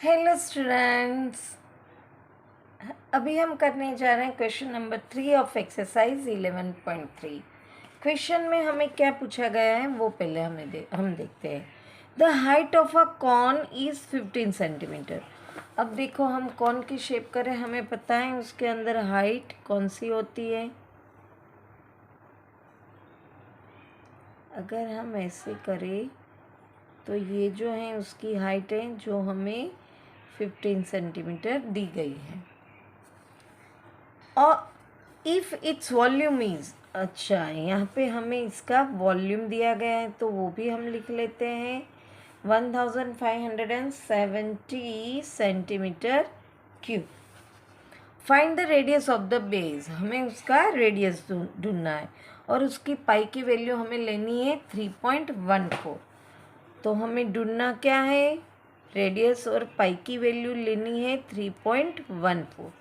Hello students, अभी हम करने जा रहे हैं question number 3 of exercise 11.3। Question में हमें क्या पूछा गया है वो पहले हम देखते हैं। The height of a corn is 15 centimetre. अब देखो, हम कॉर्न की शेप करें, हमें पता है उसके अंदर हाइट कौन सी होती है। अगर हम ऐसे करें तो ये जो है उसकी हाइट है जो हमें 15 सेंटीमीटर दी गई है। और इफ़ इट्स वॉल्यूम इज़, अच्छा यहाँ पे हमें इसका वॉल्यूम दिया गया है तो वो भी हम लिख लेते हैं 1570 centimetre cube. Find the radius of the base, हमें उसका रेडियस ढूंढना है और उसकी पाई की वैल्यू हमें लेनी है 3.14। तो हमें ढूंढना क्या है, रेडियस, और पाई की वैल्यू लेनी है 3.14।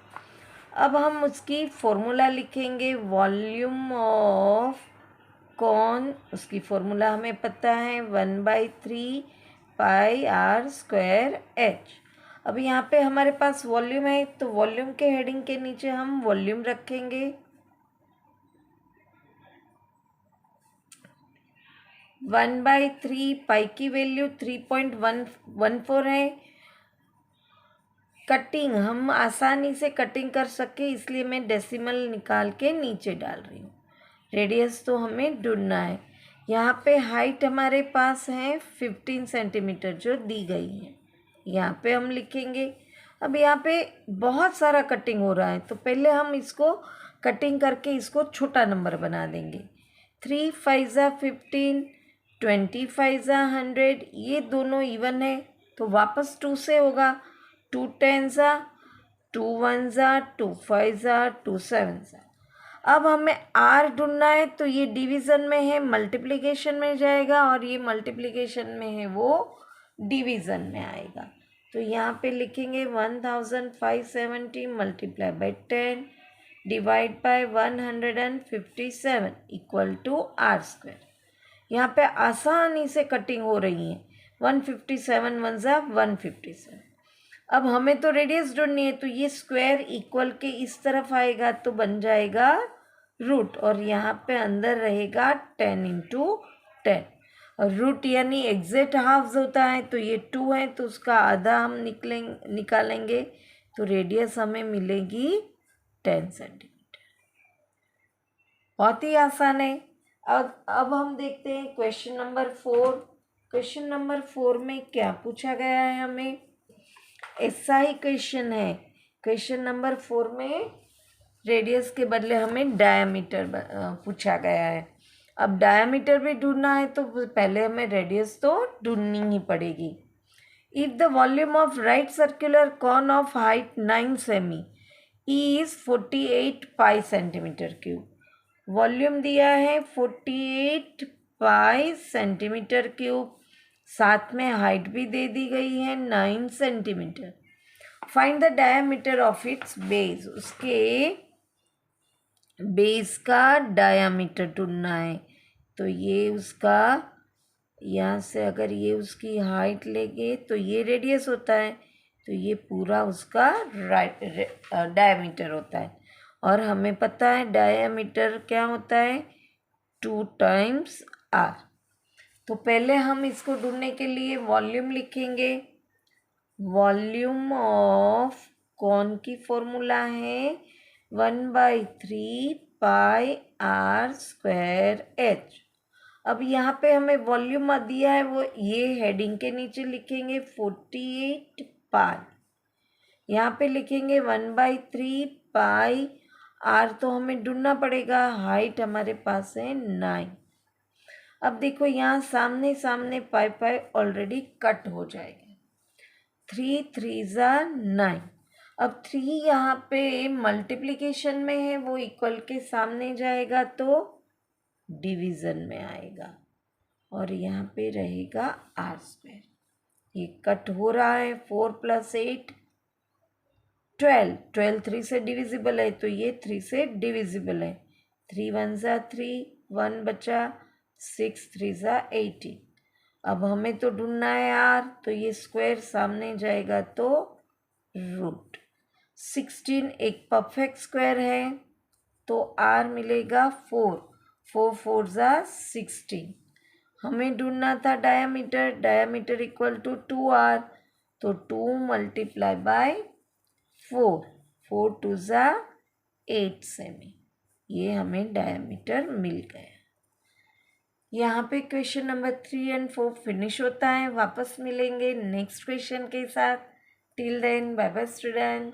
अब हम उसकी फॉर्मूला लिखेंगे, वॉल्यूम ऑफ कॉर्न, उसकी फॉर्मूला हमें पता है 1/3 पाई आर स्क्वायर एच। अब यहाँ पे हमारे पास वॉल्यूम है तो वॉल्यूम के हेडिंग के नीचे हम वॉल्यूम रखेंगे 1/3, पाई की वैल्यू 3.14 है। कटिंग हम आसानी से कटिंग कर सके इसलिए मैं डेसिमल निकाल के नीचे डाल रही हूँ। रेडियस तो हमें ढूंढना है। यहाँ पे हाइट हमारे पास है 15 सेंटीमीटर जो दी गई है, यहाँ पे हम लिखेंगे। अब यहाँ पे बहुत सारा कटिंग हो रहा है तो पहले हम इसको कटिंग करके इसको छोटा नंबर बना देंगे। 3 5 15, 20 5 100, ये दोनों इवन है तो वापस 2 से होगा। 2 10 2 1 2 5 2 7। अब हमें आर ढूंढना है तो ये डिवीज़न में है, मल्टीप्लिकेशन में जाएगा, और ये मल्टीप्लिकेशन में है वो डिवीज़न में आएगा। तो यहाँ पे लिखेंगे 1570 multiply by 10 divide by 157 equal to R square. यहाँ पे आसानी से कटिंग हो रही है। 157 1 157। अब हमें तो रेडियस ढूंढनी है तो ये स्क्वायर इक्वल के इस तरफ आएगा तो बन जाएगा रूट, और यहाँ पे अंदर रहेगा 10 × 10। और रूट यानी एग्जैक्ट हाफ होता है तो ये 2 है तो उसका आधा हम निकालेंगे तो रेडियस हमें मिलेगी 10 सेंटीमीटर। बहुत ही आसान है। अब हम देखते हैं क्वेश्चन नंबर 4। क्वेश्चन नंबर 4 में क्या पूछा गया है हमें, ऐसा ही क्वेश्चन है। क्वेश्चन नंबर 4 में रेडियस के बदले हमें डायमीटर पूछा गया है। अब डायमीटर भी ढूंढना है तो पहले हमें रेडियस तो ढूंढनी ही पड़ेगी। If the volume of right circular corn of height 9 semi is 48 pi centimetre cube. Volume दिया है 48 पाई सेंटीमीटर क्यूब, साथ में हाइट भी दे दी गई है 9 centimetre. Find the diameter of its base, उसके बेस का डायमीटर ढूंढना है। तो ये उसका, यहाँ से अगर ये उसकी हाइट लेंगे तो ये रेडियस होता है तो ये पूरा उसका डायमीटर होता है। और हमें पता है डायमीटर क्या होता है, 2 टाइम्स आर। तो पहले हम इसको ढूंढने के लिए वॉल्यूम लिखेंगे। वॉल्यूम ऑफ कॉर्न की फॉर्मूला है 1/3 पाई आर स्क्वायर एच। अब यहाँ पे हमें वॉल्यूम दिया है वो ये हेडिंग के नीचे लिखेंगे 48 पाई, यहाँ पे लिखेंगे 1/3 पाई आर, तो हमें ढूंढना पड़ेगा। हाइट हमारे पास है 9। अब देखो यहाँ सामने सामने पाई पाई ऑलरेडी कट हो जाएगा। 3 3 9। अब 3 यहाँ पे मल्टीप्लिकेशन में है वो इक्वल के सामने जाएगा तो डिवीज़न में आएगा, और यहाँ पे रहेगा आर स्क्वायर। ये कट हो रहा है। 4 + 8 12, 12 3 से डिविजिबल है तो ये 3 से डिविजिबल है। 3 1 3, 1 बचा, 6 3 18। अब हमें तो ढूंढना है आर, तो ये स्क्वायर सामने जाएगा तो रूट 16 एक परफेक्ट स्क्वायर है, तो आर मिलेगा 4, 4 4 ज़ा 16। हमें ढूंढना था diameter, diameter equal to 2r, तो 2 मल्टीप्लाई बाय 4, 4 2 ज़ा 8 सेमी, ये हमें डायामीटर मिल गया। यहाँ पे क्वेश्चन नंबर 3 एंड 4 फिनिश होता है। वापस मिलेंगे नेक्स्ट क्वेश्चन के साथ। Till then bye bye student.